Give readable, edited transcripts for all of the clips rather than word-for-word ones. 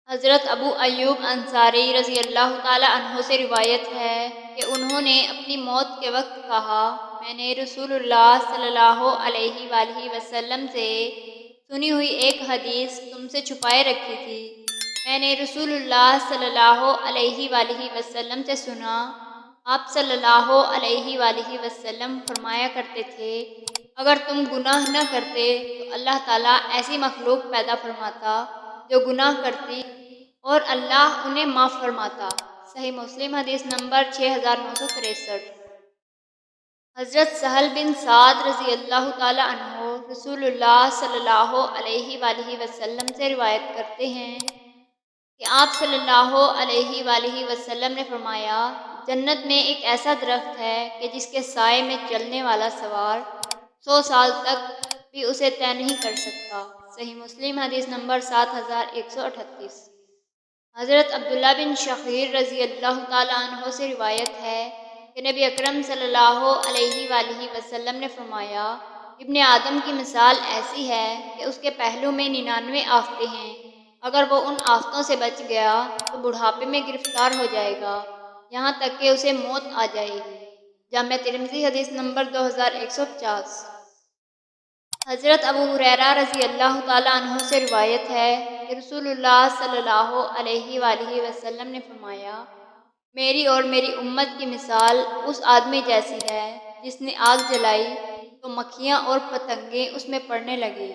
حضرت ابو ایوب انصاری رضی اللہ تعالیٰ عنہ سے روایت ہے کہ انہوں نے اپنی موت کے وقت کہا، میں نے رسول اللہ صلی اللہ علیہ وآلہ وسلم سے سنی ہوئی ایک حدیث تم سے چھپائے رکھی تھی۔ میں نے رسول اللہ صلی اللہ علیہ وآلہ وسلم سے سنا، آپ صلی اللہ علیہ وآلہ وسلم فرمایا کرتے تھے، اگر تم گناہ نہ کرتے تو اللہ تعالیٰ ایسی مخلوق پیدا فرماتا جو گناہ کرتی اور اللہ انہیں معاف فرماتا۔ صحیح مسلم حدیث نمبر 6963۔ حضرت سہل بن سعد رضی اللہ تعالیٰ عنہ رسول اللہ صلی اللہ علیہ وآلہ وسلم سے روایت کرتے ہیں کہ آپ صلی اللہ علیہ وآلہ وسلم نے فرمایا، جنت میں ایک ایسا درخت ہے کہ جس کے سائے میں چلنے والا سوار 100 سال تک بھی اسے طے نہیں کر سکتا۔ صحیح مسلم حدیث نمبر 7138۔ حضرت عبداللہ بن شخیر رضی اللہ تعالیٰ عنہ سے روایت ہے کہ نبی اکرم صلی اللہ علیہ وآلہ وسلم نے فرمایا، ابن آدم کی مثال ایسی ہے کہ اس کے پہلو میں 99 آفتیں ہیں، اگر وہ ان آفتوں سے بچ گیا تو بڑھاپے میں گرفتار ہو جائے گا یہاں تک کہ اسے موت آ جائے گی۔ جامع ترمذی حدیث نمبر 2150۔ حضرت ابو ہریرہ رضی اللہ تعالیٰ عنہ سے روایت ہے کہ رسول اللہ صلی اللہ علیہ وآلہ وسلم نے فرمایا، میری اور میری امت کی مثال اس آدمی جیسی ہے جس نے آگ جلائی تو مکھیاں اور پتنگیں اس میں پڑنے لگیں،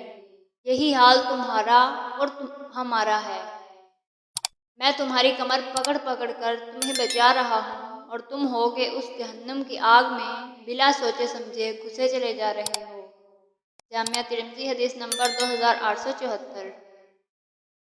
یہی حال تمہارا اور ہمارا ہے۔ میں تمہاری کمر پکڑ پکڑ کر تمہیں بچا رہا ہوں اور تم ہو کہ اس جہنم کی آگ میں بلا سوچے سمجھے گھسے چلے جا رہے ہو۔ جامع ترمذی حدیث نمبر 2874۔